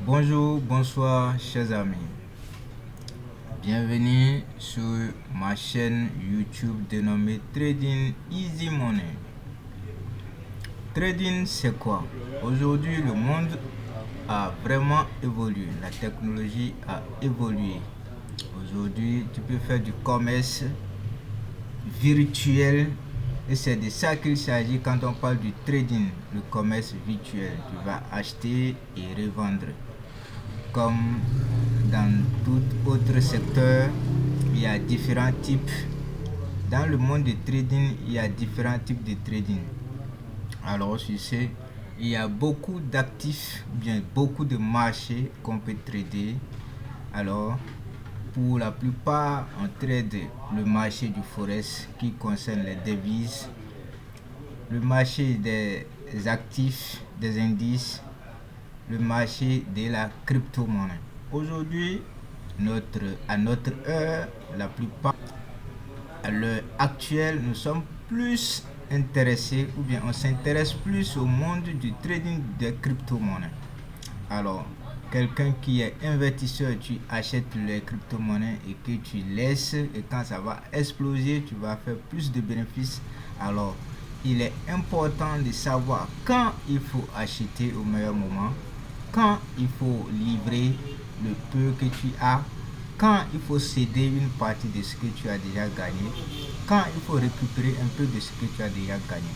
Bonjour, bonsoir, chers amis. Bienvenue sur ma chaîne YouTube dénommée Trading Easy Money. Trading, c'est quoi? Aujourd'hui, le monde a vraiment évolué. La technologie a évolué. Aujourd'hui, tu peux faire du commerce virtuel. Et c'est de ça qu'il s'agit quand on parle du trading, le commerce virtuel. Tu vas acheter et revendre. Comme dans tout autre secteur, il y a différents types. Dans le monde du trading, il y a différents types de trading. Alors, tu sais, il y a beaucoup d'actifs, bien beaucoup de marchés qu'on peut trader. Alors, pour la plupart, on trade le marché du forex qui concerne les devises, le marché des actifs, des indices, le marché de la crypto-monnaie. Aujourd'hui, à notre heure, la plupart, à l'heure actuelle, nous sommes plus intéressés ou bien on s'intéresse plus au monde du trading des crypto-monnaies. Alors, quelqu'un qui est investisseur, tu achètes les crypto-monnaies et que tu laisses, et quand ça va exploser, tu vas faire plus de bénéfices. Alors, il est important de savoir quand il faut acheter au meilleur moment, quand il faut livrer le peu que tu as, quand il faut céder une partie de ce que tu as déjà gagné, quand il faut récupérer un peu de ce que tu as déjà gagné.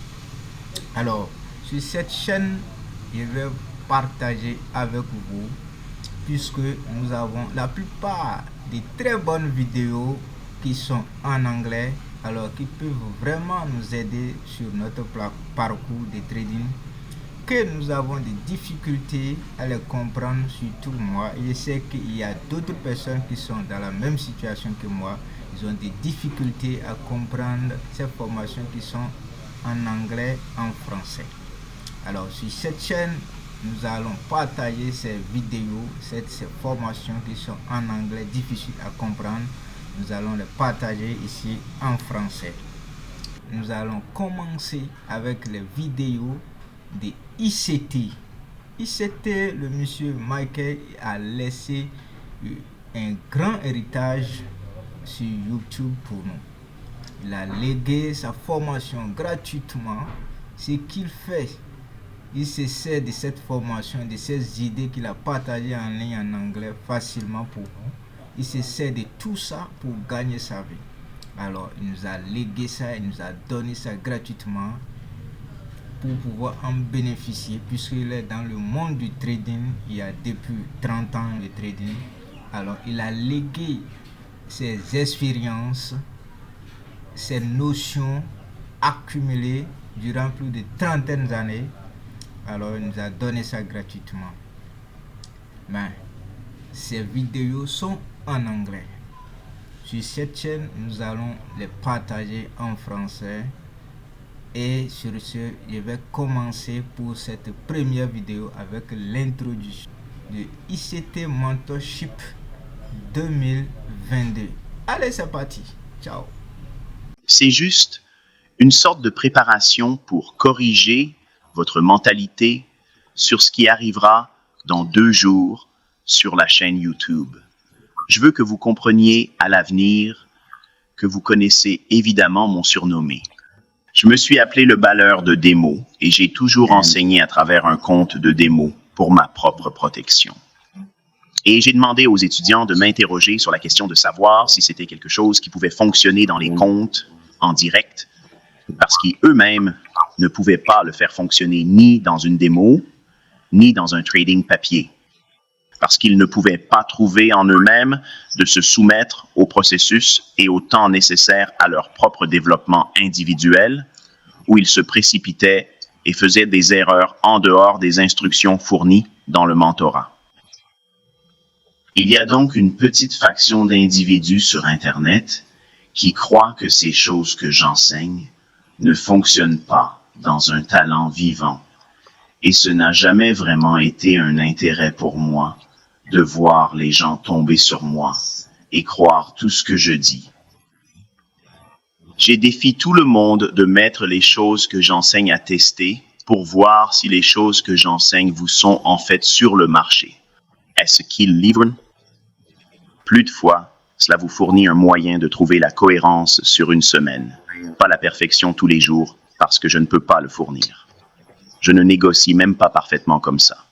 Alors, sur cette chaîne, je vais partager avec vous, puisque nous avons la plupart des très bonnes vidéos qui sont en anglais, alors qui peuvent vraiment nous aider sur notre parcours de trading, que nous avons des difficultés à les comprendre, surtout moi. Je sais qu'il y a d'autres personnes qui sont dans la même situation que moi. Ils ont des difficultés à comprendre ces formations qui sont en anglais, en français. Alors sur cette chaîne, nous allons partager ces vidéos, ces formations qui sont en anglais difficiles à comprendre. Nous allons les partager ici en français. Nous allons commencer avec les vidéos de ICT. ICT, le monsieur Michael a laissé un grand héritage sur YouTube pour nous. Il a légué sa formation gratuitement. Ce qu'il fait, il se sert de cette formation, de ces idées qu'il a partagées en ligne en anglais facilement pour nous. Il se sert de tout ça pour gagner sa vie. Alors, il nous a légué ça, il nous a donné ça gratuitement pour pouvoir en bénéficier, puisqu'il est dans le monde du trading. Il y a depuis 30 ans de trading. Alors, il a légué ses expériences, ses notions accumulées durant plus de trentaine d'années. Alors, il nous a donné ça gratuitement. Mais ces vidéos sont en anglais. Sur cette chaîne, nous allons les partager en français. Et sur ce, je vais commencer pour cette première vidéo avec l'introduction de ICT Mentorship 2022. Allez, c'est parti. Ciao. C'est juste une sorte de préparation pour corriger votre mentalité sur ce qui arrivera dans 2 jours sur la chaîne YouTube. Je veux que vous compreniez à l'avenir que vous connaissez évidemment mon surnommé. Je me suis appelé le balleur de démos et j'ai toujours enseigné à travers un compte de démos pour ma propre protection. Et j'ai demandé aux étudiants de m'interroger sur la question de savoir si c'était quelque chose qui pouvait fonctionner dans les comptes en direct, parce qu'eux-mêmes ne pouvaient pas le faire fonctionner ni dans une démo, ni dans un trading papier, parce qu'ils ne pouvaient pas trouver en eux-mêmes de se soumettre au processus et au temps nécessaire à leur propre développement individuel, où ils se précipitaient et faisaient des erreurs en dehors des instructions fournies dans le mentorat. Il y a donc une petite faction d'individus sur Internet qui croient que ces choses que j'enseigne ne fonctionnent pas dans un talent vivant. Et ce n'a jamais vraiment été un intérêt pour moi de voir les gens tomber sur moi et croire tout ce que je dis. J'ai défié tout le monde de mettre les choses que j'enseigne à tester pour voir si les choses que j'enseigne vous sont en fait sur le marché. est-ce qu'ils livrent? Plus de fois, cela vous fournit un moyen de trouver la cohérence sur une semaine, pas la perfection tous les jours, parce que je ne peux pas le fournir. Je ne négocie même pas parfaitement comme ça.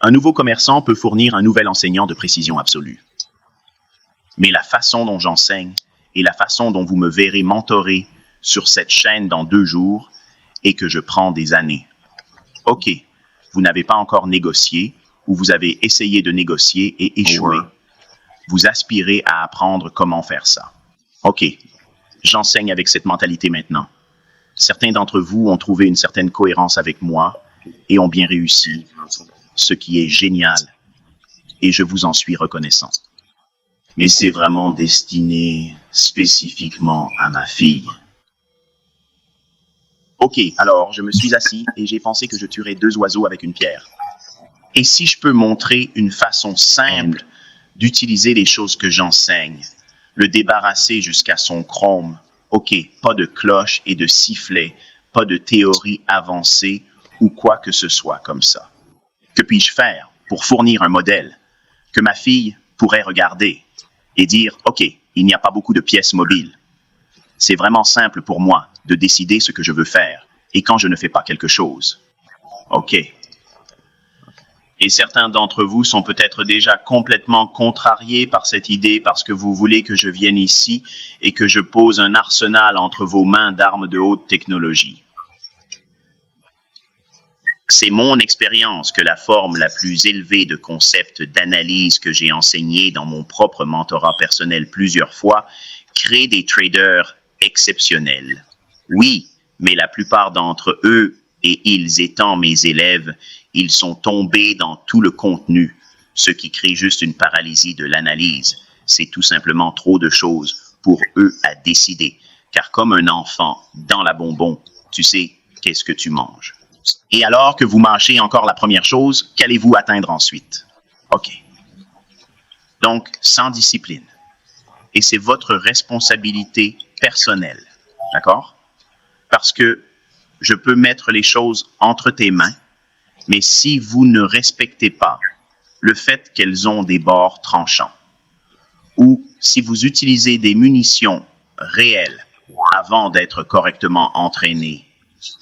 Un nouveau commerçant peut fournir un nouvel enseignant de précision absolue. Mais la façon dont j'enseigne et la façon dont vous me verrez mentorer sur cette chaîne dans 2 jours est que je prends des années. OK, vous n'avez pas encore négocié ou vous avez essayé de négocier et échoué. Vous aspirez à apprendre comment faire ça. OK, j'enseigne avec cette mentalité maintenant. Certains d'entre vous ont trouvé une certaine cohérence avec moi et ont bien réussi, ce qui est génial. Et je vous en suis reconnaissant. Mais c'est vraiment destiné spécifiquement à ma fille. OK, alors je me suis assis et j'ai pensé que je tuerais 2 oiseaux avec une pierre. Et si je peux montrer une façon simple d'utiliser les choses que j'enseigne, le débarrasser jusqu'à son chrome, OK, pas de cloche et de sifflet, pas de théorie avancée ou quoi que ce soit comme ça. Que puis-je faire pour fournir un modèle que ma fille pourrait regarder et dire, OK, il n'y a pas beaucoup de pièces mobiles. C'est vraiment simple pour moi de décider ce que je veux faire et quand je ne fais pas quelque chose. OK. Et certains d'entre vous sont peut-être déjà complètement contrariés par cette idée parce que vous voulez que je vienne ici et que je pose un arsenal entre vos mains d'armes de haute technologie. C'est mon expérience que la forme la plus élevée de concepts d'analyse que j'ai enseigné dans mon propre mentorat personnel plusieurs fois crée des traders exceptionnels. Oui, mais la plupart d'entre eux, et ils étant mes élèves, ils sont tombés dans tout le contenu, ce qui crée juste une paralysie de l'analyse. C'est tout simplement trop de choses pour eux à décider. Car comme un enfant dans la bonbon, tu sais qu'est-ce que tu manges. Et alors que vous mâchez encore la première chose, qu'allez-vous atteindre ensuite? OK. Donc, sans discipline. Et c'est votre responsabilité personnelle. D'accord? Parce que je peux mettre les choses entre tes mains, mais si vous ne respectez pas le fait qu'elles ont des bords tranchants, ou si vous utilisez des munitions réelles avant d'être correctement entraîné,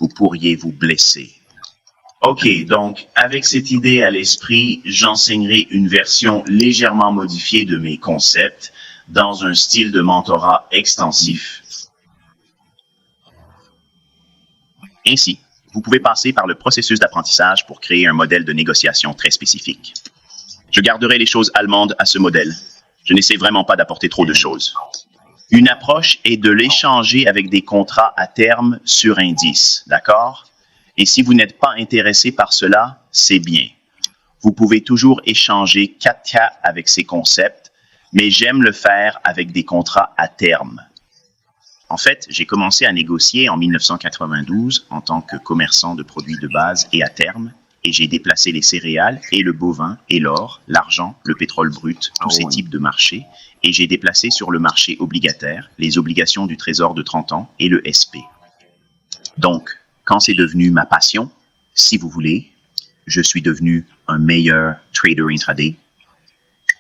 vous pourriez vous blesser. OK, donc avec cette idée à l'esprit, j'enseignerai une version légèrement modifiée de mes concepts dans un style de mentorat extensif. Ainsi, vous pouvez passer par le processus d'apprentissage pour créer un modèle de négociation très spécifique. Je garderai les choses allemandes à ce modèle. Je n'essaie vraiment pas d'apporter trop de choses. Une approche est de l'échanger avec des contrats à terme sur indice, d'accord? Et si vous n'êtes pas intéressé par cela, c'est bien. Vous pouvez toujours échanger 4K avec ces concepts, mais j'aime le faire avec des contrats à terme. En fait, j'ai commencé à négocier en 1992 en tant que commerçant de produits de base et à terme, et j'ai déplacé les céréales et le bovin et l'or, l'argent, le pétrole brut, tous ces types de marchés, et j'ai déplacé sur le marché obligataire les obligations du Trésor de 30 ans et le SP. Donc, quand c'est devenu ma passion, si vous voulez, je suis devenu un meilleur trader intraday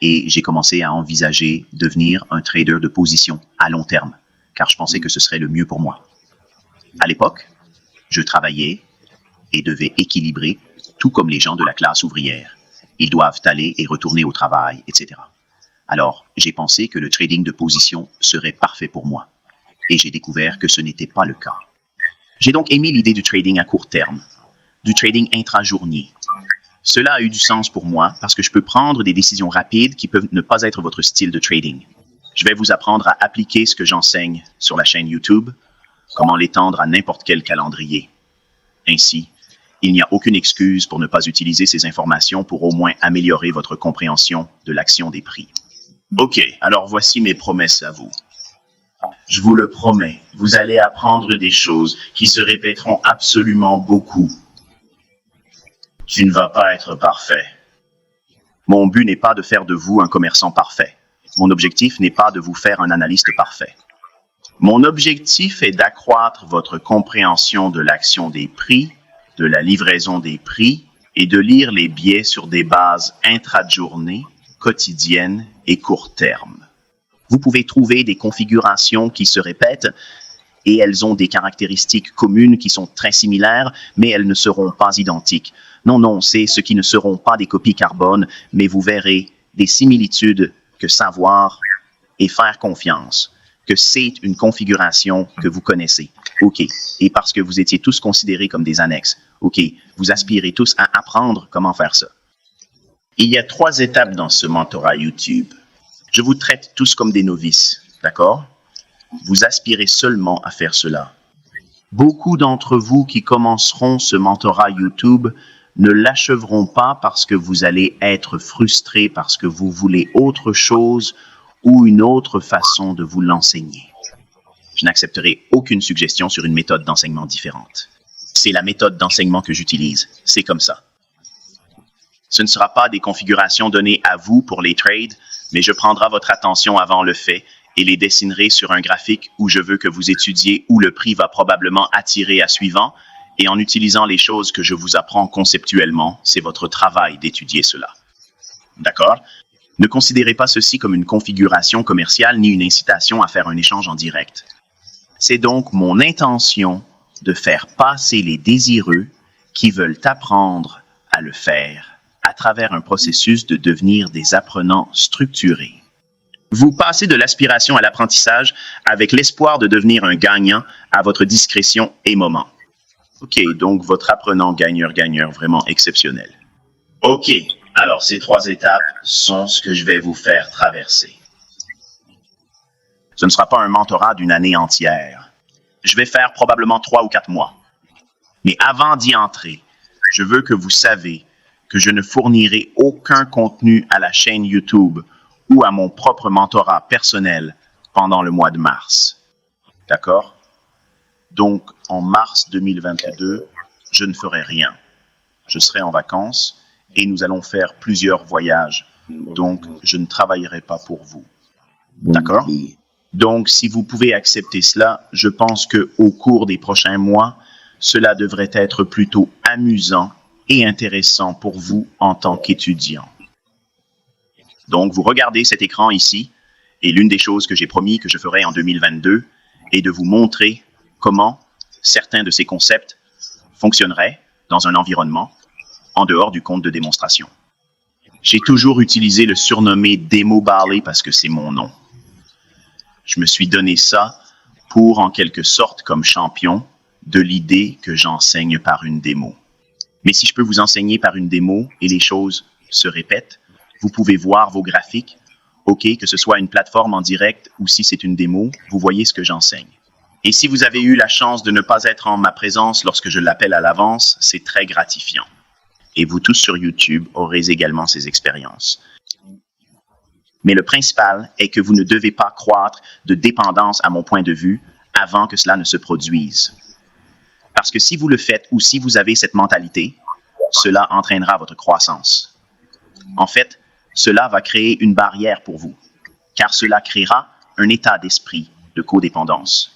et j'ai commencé à envisager devenir un trader de position à long terme, car je pensais que ce serait le mieux pour moi. À l'époque, je travaillais et devais équilibrer, tout comme les gens de la classe ouvrière. Ils doivent aller et retourner au travail, etc. Alors, j'ai pensé que le trading de position serait parfait pour moi. Et j'ai découvert que ce n'était pas le cas. J'ai donc aimé l'idée du trading à court terme, du trading intra-journée. Cela a eu du sens pour moi parce que je peux prendre des décisions rapides qui peuvent ne pas être votre style de trading. Je vais vous apprendre à appliquer ce que j'enseigne sur la chaîne YouTube, comment l'étendre à n'importe quel calendrier. Ainsi, il n'y a aucune excuse pour ne pas utiliser ces informations pour au moins améliorer votre compréhension de l'action des prix. OK, alors voici mes promesses à vous. Je vous le promets, vous allez apprendre des choses qui se répéteront absolument beaucoup. Tu ne vas pas être parfait. Mon but n'est pas de faire de vous un commerçant parfait. Mon objectif n'est pas de vous faire un analyste parfait. Mon objectif est d'accroître votre compréhension de l'action des prix, de la livraison des prix et de lire les biais sur des bases intra-journée, quotidiennes et court terme. Vous pouvez trouver des configurations qui se répètent et elles ont des caractéristiques communes qui sont très similaires, mais elles ne seront pas identiques. Non, c'est ce qui ne seront pas des copies carbone, mais vous verrez des similitudes que savoir et faire confiance, que c'est une configuration que vous connaissez. OK. Et parce que vous étiez tous considérés comme des annexes. OK. Vous aspirez tous à apprendre comment faire ça. Il y a 3 étapes dans ce mentorat YouTube. Je vous traite tous comme des novices, d'accord? Vous aspirez seulement à faire cela. Beaucoup d'entre vous qui commenceront ce mentorat YouTube ne l'achèveront pas parce que vous allez être frustrés parce que vous voulez autre chose ou une autre façon de vous l'enseigner. Je n'accepterai aucune suggestion sur une méthode d'enseignement différente. C'est la méthode d'enseignement que j'utilise. C'est comme ça. Ce ne sera pas des configurations données à vous pour les trades, mais je prendrai votre attention avant le fait et les dessinerai sur un graphique où je veux que vous étudiez où le prix va probablement attirer à suivant, et en utilisant les choses que je vous apprends conceptuellement, c'est votre travail d'étudier cela. D'accord? Ne considérez pas ceci comme une configuration commerciale ni une incitation à faire un échange en direct. C'est donc mon intention de faire passer les désireux qui veulent apprendre à le faire à travers un processus de devenir des apprenants structurés. Vous passez de l'aspiration à l'apprentissage avec l'espoir de devenir un gagnant à votre discrétion et moment. OK, donc votre apprenant gagneur vraiment exceptionnel. OK, alors ces 3 étapes sont ce que je vais vous faire traverser. Ce ne sera pas un mentorat d'une année entière. Je vais faire probablement 3 ou 4 mois. Mais avant d'y entrer, je veux que vous sachiez que je ne fournirai aucun contenu à la chaîne YouTube ou à mon propre mentorat personnel pendant le mois de mars. D'accord? Donc, en mars 2022, je ne ferai rien. Je serai en vacances et nous allons faire plusieurs voyages. Donc, je ne travaillerai pas pour vous. D'accord? Donc, si vous pouvez accepter cela, je pense qu'au cours des prochains mois, cela devrait être plutôt amusant et intéressant pour vous en tant qu'étudiant. Donc, vous regardez cet écran ici, et l'une des choses que j'ai promis que je ferai en 2022 est de vous montrer comment certains de ces concepts fonctionneraient dans un environnement en dehors du compte de démonstration. J'ai toujours utilisé le surnommé Demo Barley parce que c'est mon nom. Je me suis donné ça pour, en quelque sorte, comme champion de l'idée que j'enseigne par une démo. Mais si je peux vous enseigner par une démo et les choses se répètent, vous pouvez voir vos graphiques, OK, que ce soit une plateforme en direct ou si c'est une démo, vous voyez ce que j'enseigne. Et si vous avez eu la chance de ne pas être en ma présence lorsque je l'appelle à l'avance, c'est très gratifiant. Et vous tous sur YouTube aurez également ces expériences. Mais le principal est que vous ne devez pas croître de dépendance à mon point de vue avant que cela ne se produise. Parce que si vous le faites ou si vous avez cette mentalité, cela entraînera votre croissance. En fait, cela va créer une barrière pour vous, car cela créera un état d'esprit de codépendance.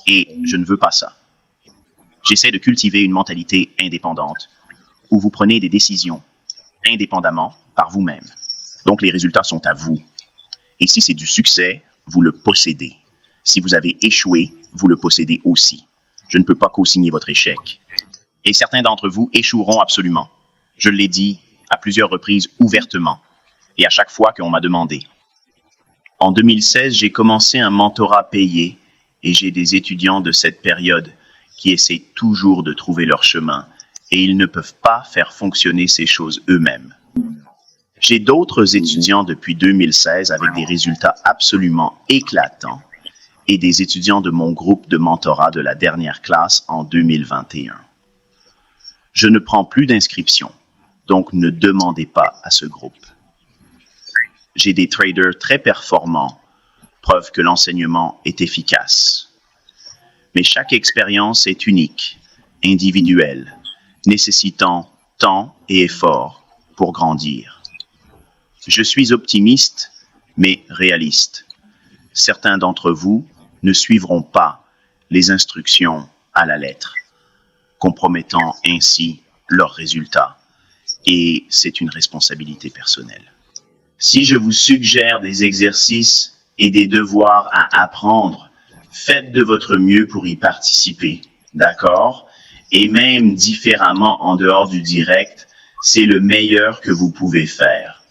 Et je ne veux pas ça. J'essaie de cultiver une mentalité indépendante, où vous prenez des décisions indépendamment par vous-même. Donc les résultats sont à vous. Et si c'est du succès, vous le possédez. Si vous avez échoué, vous le possédez aussi. Je ne peux pas co-signer votre échec. Et certains d'entre vous échoueront absolument. Je l'ai dit à plusieurs reprises ouvertement, et à chaque fois qu'on m'a demandé. En 2016, j'ai commencé un mentorat payé, et j'ai des étudiants de cette période qui essaient toujours de trouver leur chemin, et ils ne peuvent pas faire fonctionner ces choses eux-mêmes. J'ai d'autres étudiants depuis 2016 avec des résultats absolument éclatants, et des étudiants de mon groupe de mentorat de la dernière classe en 2021. Je ne prends plus d'inscription, donc ne demandez pas à ce groupe. J'ai des traders très performants, preuve que l'enseignement est efficace. Mais chaque expérience est unique, individuelle, nécessitant temps et effort pour grandir. Je suis optimiste, mais réaliste. Certains d'entre vous ne suivront pas les instructions à la lettre, compromettant ainsi leurs résultats. et c'est une responsabilité personnelle. Si je vous suggère des exercices et des devoirs à apprendre, faites de votre mieux pour y participer, d'accord? Et même différemment en dehors du direct, c'est le meilleur que vous pouvez faire.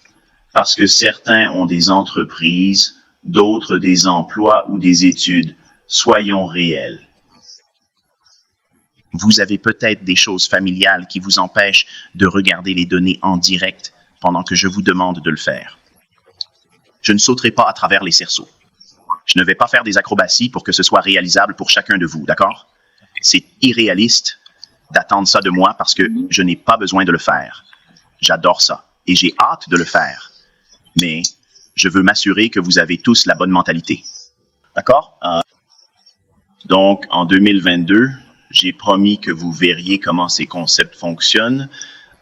Parce que certains ont des entreprises, d'autres des emplois ou des études. Soyons réels. Vous avez peut-être des choses familiales qui vous empêchent de regarder les données en direct pendant que je vous demande de le faire. Je ne sauterai pas à travers les cerceaux. Je ne vais pas faire des acrobaties pour que ce soit réalisable pour chacun de vous, d'accord? C'est irréaliste d'attendre ça de moi parce que je n'ai pas besoin de le faire. J'adore ça et j'ai hâte de le faire. Mais je veux m'assurer que vous avez tous la bonne mentalité. D'accord? Donc, en 2022, j'ai promis que vous verriez comment ces concepts fonctionnent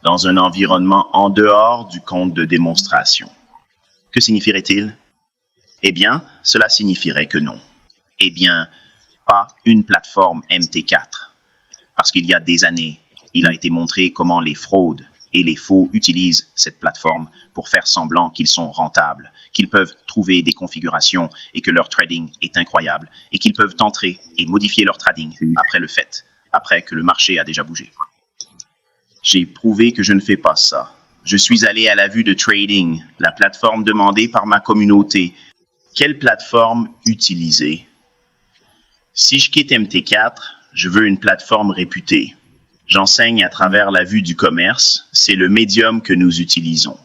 dans un environnement en dehors du compte de démonstration. Que signifierait-il? Eh bien, cela signifierait que non. Eh bien, pas une plateforme MT4. Parce qu'il y a des années, il a été montré comment les fraudes et les faux utilisent cette plateforme pour faire semblant qu'ils sont rentables, qu'ils peuvent trouver des configurations et que leur trading est incroyable et qu'ils peuvent entrer et modifier leur trading après le fait, après que le marché a déjà bougé. J'ai prouvé que je ne fais pas ça. Je suis allé à la vue de trading, la plateforme demandée par ma communauté. Quelle plateforme utiliser? Si je quitte MT4, je veux une plateforme réputée. J'enseigne à travers la vue du commerce, c'est le médium que nous utilisons.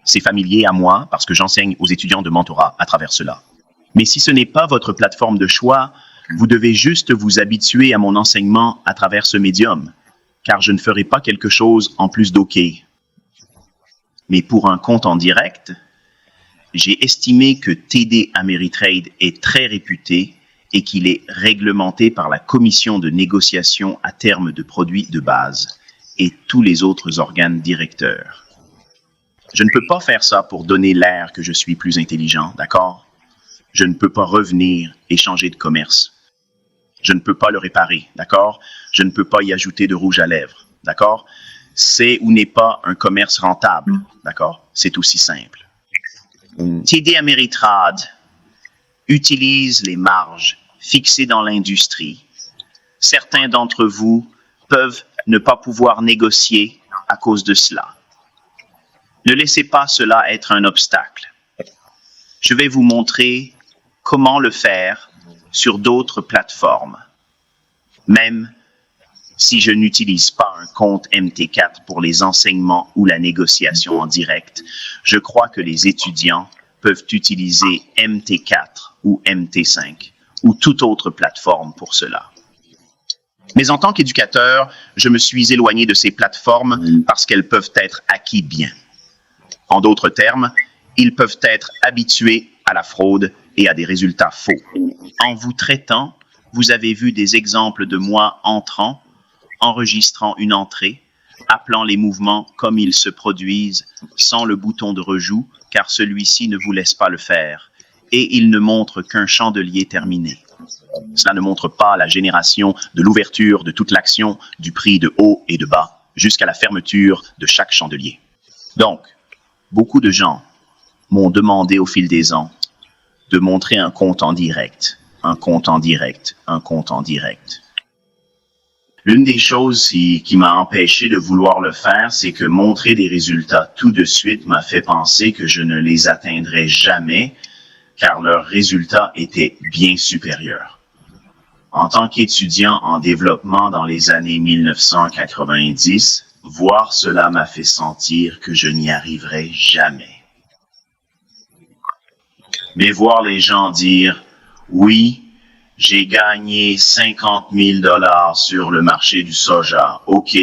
C'est familier à moi parce que j'enseigne aux étudiants de mentorat à travers cela. Mais si ce n'est pas votre plateforme de choix, vous devez juste vous habituer à mon enseignement à travers ce médium, car je ne ferai pas quelque chose en plus d'OK. Mais pour un compte en direct, j'ai estimé que TD Ameritrade est très réputé et qu'il est réglementé par la Commission de négociation à terme de produits de base et tous les autres organes directeurs. Je ne peux pas faire ça pour donner l'air que je suis plus intelligent, d'accord? Je ne peux pas revenir et changer de commerce. Je ne peux pas le réparer, d'accord? Je ne peux pas y ajouter de rouge à lèvres, d'accord? C'est ou n'est pas un commerce rentable, d'accord? C'est aussi simple. TD Ameritrade utilise les marges fixées dans l'industrie. Certains d'entre vous peuvent ne pas pouvoir négocier à cause de cela. Ne laissez pas cela être un obstacle. Je vais vous montrer comment le faire sur d'autres plateformes. Même si je n'utilise pas un compte MT4 pour les enseignements ou la négociation en direct, je crois que les étudiants peuvent utiliser MT4 ou MT5 ou toute autre plateforme pour cela. Mais en tant qu'éducateur, je me suis éloigné de ces plateformes parce qu'elles peuvent être acquises bien. En d'autres termes, ils peuvent être habitués à la fraude et à des résultats faux. En vous traitant, vous avez vu des exemples de moi entrant, enregistrant une entrée, appelant les mouvements comme ils se produisent, sans le bouton de rejoue, car celui-ci ne vous laisse pas le faire, et il ne montre qu'un chandelier terminé. Cela ne montre pas la génération de l'ouverture de toute l'action, du prix de haut et de bas, jusqu'à la fermeture de chaque chandelier. Donc, beaucoup de gens m'ont demandé au fil des ans de montrer un compte en direct, un compte en direct, un compte en direct. L'une des choses qui m'a empêché de vouloir le faire, c'est que montrer des résultats tout de suite m'a fait penser que je ne les atteindrais jamais, car leurs résultats étaient bien supérieurs. En tant qu'étudiant en développement dans les années 1990, voir cela m'a fait sentir que je n'y arriverais jamais. Mais voir les gens dire « Oui, j'ai gagné 50 000 $ sur le marché du soja, OK,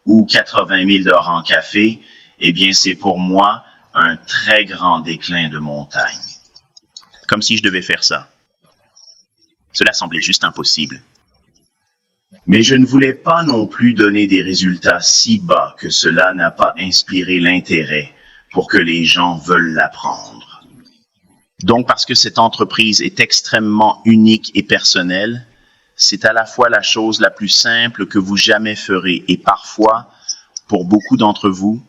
ou 80 000 $ en café, eh bien c'est pour moi un très grand déclin de montagne. » Comme si je devais faire ça. Cela semblait juste impossible. Mais je ne voulais pas non plus donner des résultats si bas que cela n'a pas inspiré l'intérêt pour que les gens veulent l'apprendre. Donc, parce que cette entreprise est extrêmement unique et personnelle, c'est à la fois la chose la plus simple que vous jamais ferez et parfois, pour beaucoup d'entre vous,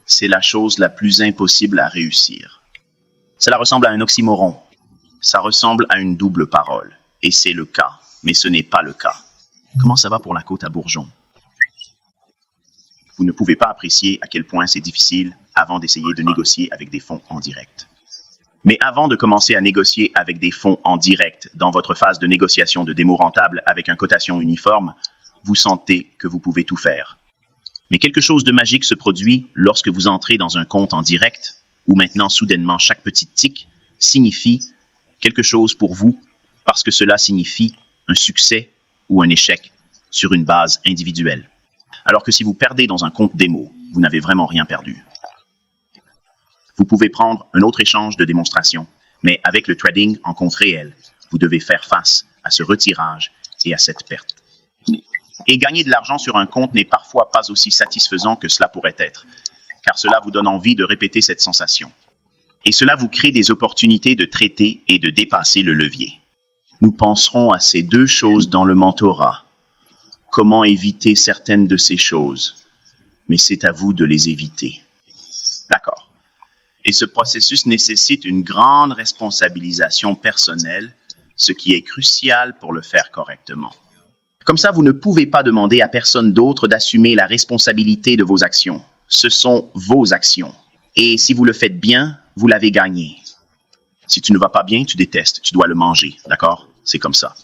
c'est la chose la plus impossible à réussir. Cela ressemble à un oxymoron. Ça ressemble à une double parole. Et c'est le cas, mais ce n'est pas le cas. Comment ça va pour la côte à Bourgeon? Vous ne pouvez pas apprécier à quel point c'est difficile avant d'essayer de négocier avec des fonds en direct. Mais avant de commencer à négocier avec des fonds en direct dans votre phase de négociation de démo rentable avec une cotation uniforme, vous sentez que vous pouvez tout faire. Mais quelque chose de magique se produit lorsque vous entrez dans un compte en direct, où maintenant soudainement chaque petit tic signifie quelque chose pour vous, parce que cela signifie un succès ou un échec sur une base individuelle. Alors que si vous perdez dans un compte démo, vous n'avez vraiment rien perdu. Vous pouvez prendre un autre échange de démonstration, mais avec le trading en compte réel, vous devez faire face à ce retirage et à cette perte. Et gagner de l'argent sur un compte n'est parfois pas aussi satisfaisant que cela pourrait être, car cela vous donne envie de répéter cette sensation. Et cela vous crée des opportunités de traiter et de dépasser le levier. Nous penserons à ces deux choses dans le mentorat. Comment éviter certaines de ces choses, mais c'est à vous de les éviter. D'accord. Et ce processus nécessite une grande responsabilisation personnelle, ce qui est crucial pour le faire correctement. Comme ça, vous ne pouvez pas demander à personne d'autre d'assumer la responsabilité de vos actions. Ce sont vos actions. Et si vous le faites bien, vous l'avez gagné. Si tu ne vas pas bien, tu détestes, tu dois le manger, d'accord? C'est comme ça.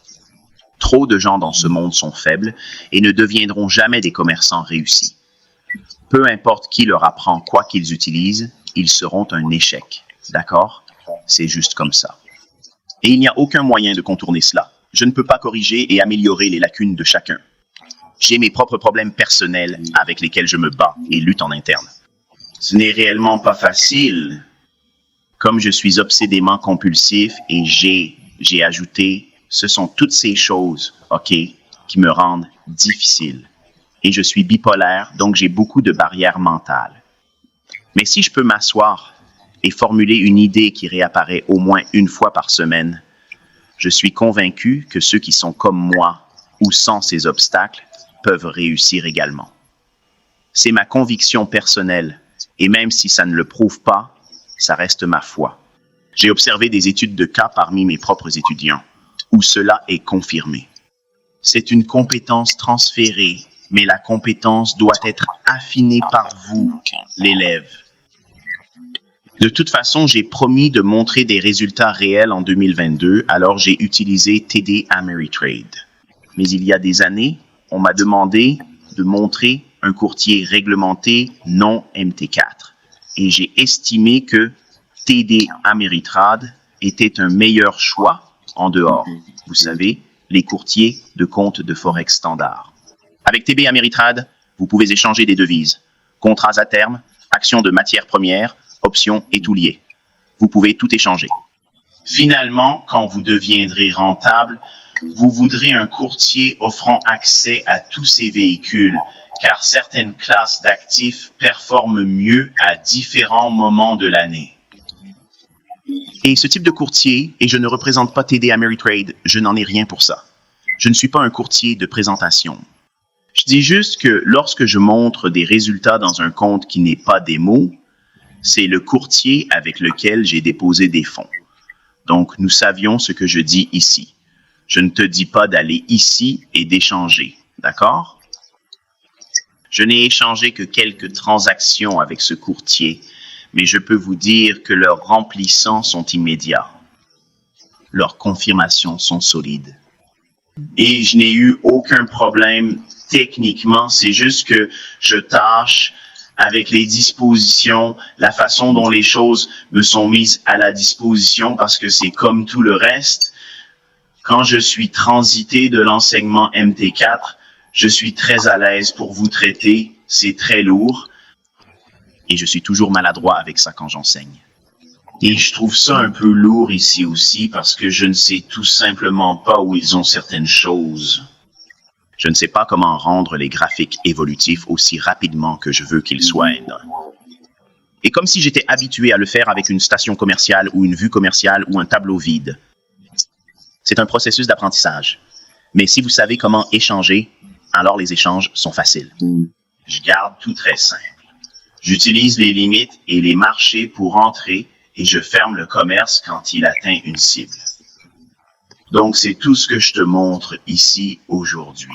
Trop de gens dans ce monde sont faibles et ne deviendront jamais des commerçants réussis. Peu importe qui leur apprend quoi qu'ils utilisent, ils seront un échec, d'accord? C'est juste comme ça. Et il n'y a aucun moyen de contourner cela. Je ne peux pas corriger et améliorer les lacunes de chacun. J'ai mes propres problèmes personnels avec lesquels je me bats et lutte en interne. Ce n'est réellement pas facile. Comme je suis obsédément compulsif et j'ai ajouté, ce sont toutes ces choses, OK, qui me rendent difficile. Et je suis bipolaire, donc j'ai beaucoup de barrières mentales. Mais si je peux m'asseoir et formuler une idée qui réapparaît au moins une fois par semaine, je suis convaincu que ceux qui sont comme moi ou sans ces obstacles peuvent réussir également. C'est ma conviction personnelle, et même si ça ne le prouve pas, ça reste ma foi. J'ai observé des études de cas parmi mes propres étudiants, où cela est confirmé. C'est une compétence transférée, mais la compétence doit être affinée par vous, l'élève. De toute façon, j'ai promis de montrer des résultats réels en 2022, alors j'ai utilisé TD Ameritrade. Mais il y a des années, on m'a demandé de montrer un courtier réglementé non MT4. Et j'ai estimé que TD Ameritrade était un meilleur choix en dehors. Vous savez, les courtiers de compte de Forex standard. Avec TD Ameritrade, vous pouvez échanger des devises, contrats à terme, actions de matières premières, options et tout lié. Vous pouvez tout échanger. Finalement, quand vous deviendrez rentable, vous voudrez un courtier offrant accès à tous ces véhicules, car certaines classes d'actifs performent mieux à différents moments de l'année. Et ce type de courtier, et je ne représente pas TD Ameritrade, je n'en ai rien pour ça. Je ne suis pas un courtier de présentation. Je dis juste que lorsque je montre des résultats dans un compte qui n'est pas démo, c'est le courtier avec lequel j'ai déposé des fonds. Donc, nous savions ce que je dis ici. Je ne te dis pas d'aller ici et d'échanger, d'accord? Je n'ai échangé que quelques transactions avec ce courtier, mais je peux vous dire que leurs remplissants sont immédiats. Leurs confirmations sont solides. Et je n'ai eu aucun problème techniquement, c'est juste que je tâche avec les dispositions, la façon dont les choses me sont mises à la disposition, parce que c'est comme tout le reste. Quand je suis transité de l'enseignement MT4, je suis très à l'aise pour vous traiter, c'est très lourd. Et je suis toujours maladroit avec ça quand j'enseigne. Et je trouve ça un peu lourd ici aussi, parce que je ne sais tout simplement pas où ils ont certaines choses. Je ne sais pas comment rendre les graphiques évolutifs aussi rapidement que je veux qu'ils soient. Et comme si j'étais habitué à le faire avec une station commerciale ou une vue commerciale ou un tableau vide. C'est un processus d'apprentissage. Mais si vous savez comment échanger, alors les échanges sont faciles. Je garde tout très simple. J'utilise les limites et les marchés pour entrer et je ferme le commerce quand il atteint une cible. Donc, c'est tout ce que je te montre ici aujourd'hui.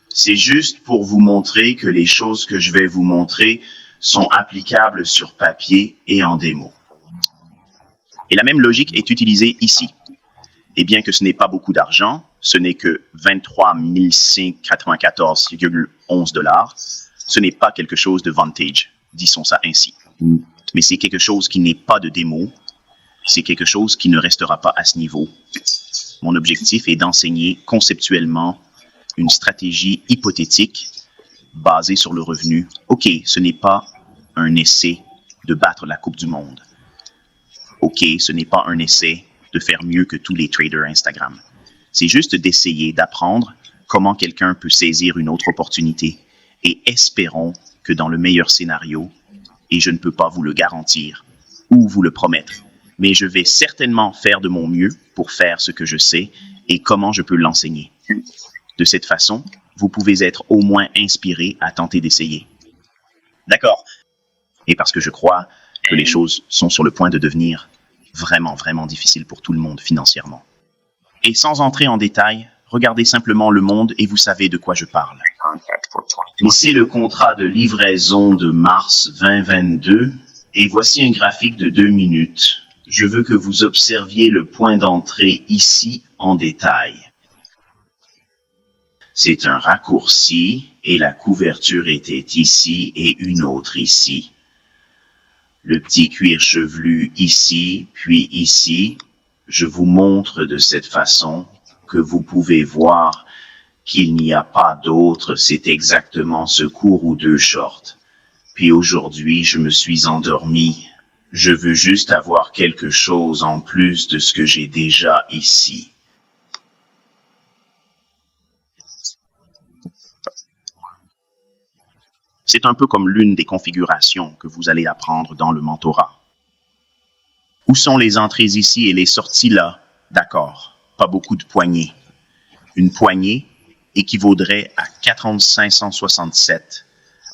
C'est juste pour vous montrer que les choses que je vais vous montrer sont applicables sur papier et en démo. Et la même logique est utilisée ici. Et bien que ce n'est pas beaucoup d'argent, ce n'est que 23 594,11 $, ce n'est pas quelque chose de vintage, disons ça ainsi. Mais c'est quelque chose qui n'est pas de démo, c'est quelque chose qui ne restera pas à ce niveau. Mon objectif est d'enseigner conceptuellement une stratégie hypothétique basée sur le revenu. OK, ce n'est pas un essai de battre la Coupe du Monde. OK, ce n'est pas un essai de faire mieux que tous les traders Instagram. C'est juste d'essayer d'apprendre comment quelqu'un peut saisir une autre opportunité. Et espérons que dans le meilleur scénario, et je ne peux pas vous le garantir ou vous le promettre, mais je vais certainement faire de mon mieux pour faire ce que je sais et comment je peux l'enseigner. De cette façon, vous pouvez être au moins inspiré à tenter d'essayer. D'accord. Et parce que je crois que les choses sont sur le point de devenir vraiment, vraiment difficiles pour tout le monde financièrement. Et sans entrer en détail, regardez simplement le monde et vous savez de quoi je parle. Ici le contrat de livraison de mars 2022 et voici un graphique de 2 minutes. Je veux que vous observiez le point d'entrée ici en détail. C'est un raccourci et la couverture était ici et une autre ici. Le petit cuir chevelu ici, puis ici. Je vous montre de cette façon que vous pouvez voir qu'il n'y a pas d'autre, c'est exactement ce court ou 2 shorts. Puis aujourd'hui, je me suis endormi. Je veux juste avoir quelque chose en plus de ce que j'ai déjà ici. C'est un peu comme l'une des configurations que vous allez apprendre dans le mentorat. Où sont les entrées ici et les sorties là? D'accord, pas beaucoup de poignées. Une poignée équivaudrait à 4567,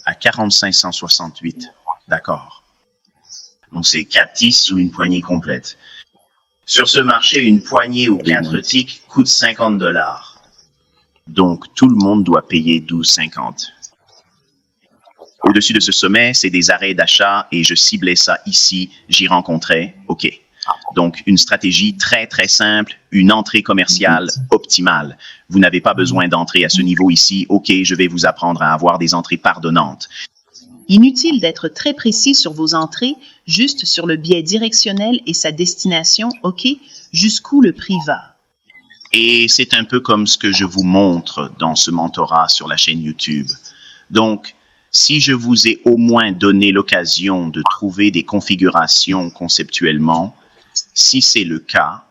à 4568. D'accord. Donc c'est 4 10 ou une poignée complète. Sur ce marché, une poignée ou 4 ticks coûte 50 $. Donc tout le monde doit payer 12,50. Au-dessus de ce sommet, c'est des arrêts d'achat et je ciblais ça ici, j'y rencontrais, OK. Donc, une stratégie très, très simple, une entrée commerciale optimale. Vous n'avez pas besoin d'entrer à ce niveau ici, OK, je vais vous apprendre à avoir des entrées pardonnantes. Inutile d'être très précis sur vos entrées, juste sur le biais directionnel et sa destination, OK, jusqu'où le prix va. Et c'est un peu comme ce que je vous montre dans ce mentorat sur la chaîne YouTube. Donc, si je vous ai au moins donné l'occasion de trouver des configurations conceptuellement, si c'est le cas,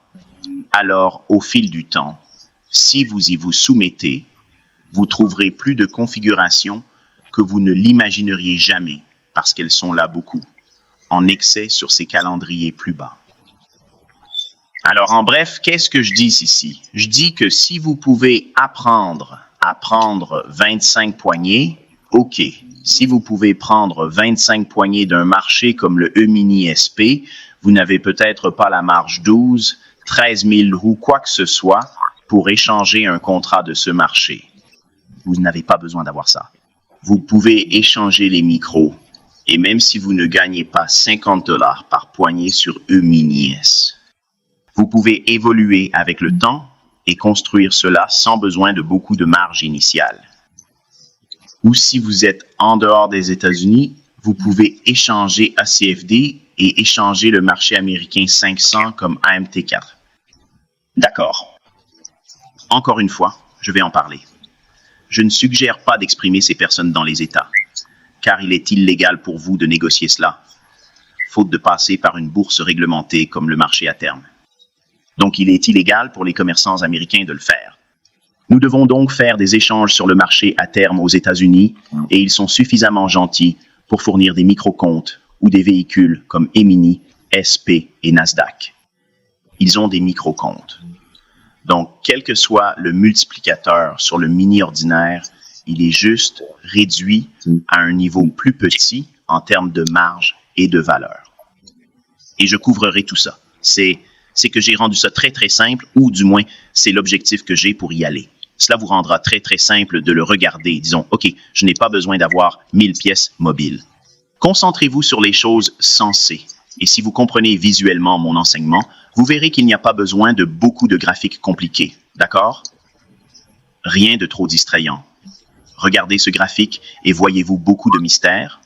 alors au fil du temps, si vous y vous soumettez, vous trouverez plus de configurations que vous ne l'imagineriez jamais parce qu'elles sont là beaucoup, en excès sur ces calendriers plus bas. Alors en bref, qu'est-ce que je dis ici? Je dis que si vous pouvez apprendre à prendre 25 poignées, OK. Si vous pouvez prendre 25 poignées d'un marché comme le E-mini SP, vous n'avez peut-être pas la marge 12, 13 000 ou quoi que ce soit pour échanger un contrat de ce marché. Vous n'avez pas besoin d'avoir ça. Vous pouvez échanger les micros. Et même si vous ne gagnez pas 50 $ par poignée sur E-mini S, vous pouvez évoluer avec le temps et construire cela sans besoin de beaucoup de marge initiale. Ou si vous êtes en dehors des États-Unis, vous pouvez échanger ACFD et échanger le marché américain 500 comme AMT4. D'accord. Encore une fois, je vais en parler. Je ne suggère pas d'exprimer ces personnes dans les États, car il est illégal pour vous de négocier cela, faute de passer par une bourse réglementée comme le marché à terme. Donc il est illégal pour les commerçants américains de le faire. Nous devons donc faire des échanges sur le marché à terme aux États-Unis et ils sont suffisamment gentils pour fournir des micro-comptes ou des véhicules comme E-mini, SP et Nasdaq. Ils ont des micro-comptes. Donc, quel que soit le multiplicateur sur le mini ordinaire, Il est juste réduit à un niveau plus petit en termes de marge et de valeur. Et je couvrirai tout ça. C'est que j'ai rendu ça très, très simple, ou du moins, c'est l'objectif que j'ai pour y aller. Cela vous rendra très, très simple de le regarder. Disons, OK, je n'ai pas besoin d'avoir 1000 pièces mobiles. Concentrez-vous sur les choses sensées. Et si vous comprenez visuellement mon enseignement, vous verrez qu'il n'y a pas besoin de beaucoup de graphiques compliqués. D'accord? Rien de trop distrayant. Regardez ce graphique et voyez-vous beaucoup de mystères?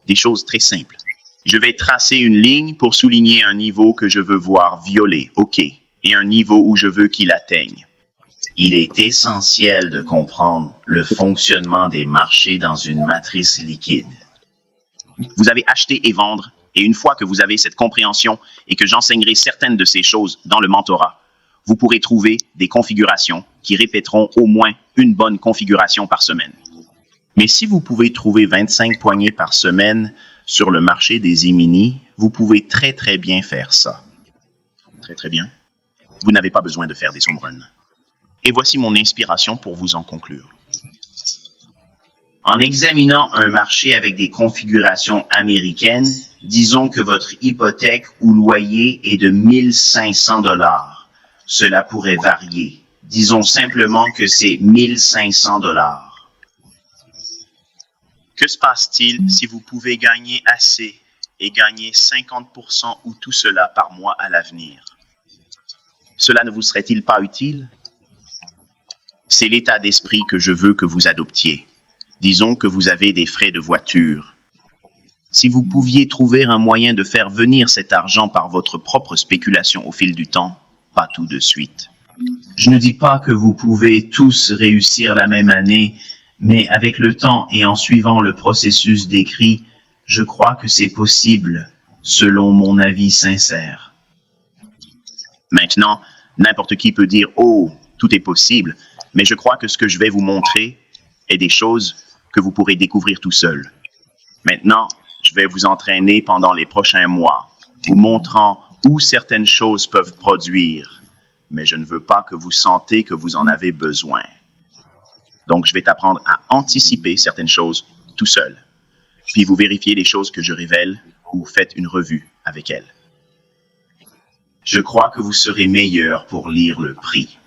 Des choses très simples. Je vais tracer une ligne pour souligner un niveau que je veux voir violet, OK, et un niveau où je veux qu'il atteigne. Il est essentiel de comprendre le fonctionnement des marchés dans une matrice liquide. Vous avez acheter et vendre, et une fois que vous avez cette compréhension et que j'enseignerai certaines de ces choses dans le mentorat, vous pourrez trouver des configurations qui répéteront au moins une bonne configuration par semaine. Mais si vous pouvez trouver 25 poignées par semaine sur le marché des E-mini, vous pouvez très très bien faire ça. Très très bien. Vous n'avez pas besoin de faire des home runs. Et voici mon inspiration pour vous en conclure. En examinant un marché avec des configurations américaines, disons que votre hypothèque ou loyer est de 1500 $. Cela pourrait varier. Disons simplement que c'est 1500 $. Que se passe-t-il si vous pouvez gagner assez et gagner 50% ou tout cela par mois à l'avenir? Cela ne vous serait-il pas utile? C'est l'état d'esprit que je veux que vous adoptiez. Disons que vous avez des frais de voiture. Si vous pouviez trouver un moyen de faire venir cet argent par votre propre spéculation au fil du temps, pas tout de suite. Je ne dis pas que vous pouvez tous réussir la même année, mais avec le temps et en suivant le processus décrit, je crois que c'est possible, selon mon avis sincère. Maintenant, n'importe qui peut dire « Oh, tout est possible », mais je crois que ce que je vais vous montrer est des choses que vous pourrez découvrir tout seul. Maintenant, je vais vous entraîner pendant les prochains mois, vous montrant où certaines choses peuvent produire, mais je ne veux pas que vous sentez que vous en avez besoin. Donc, je vais t'apprendre à anticiper certaines choses tout seul. Puis vous vérifiez les choses que je révèle ou faites une revue avec elles. Je crois que vous serez meilleur pour lire le prix.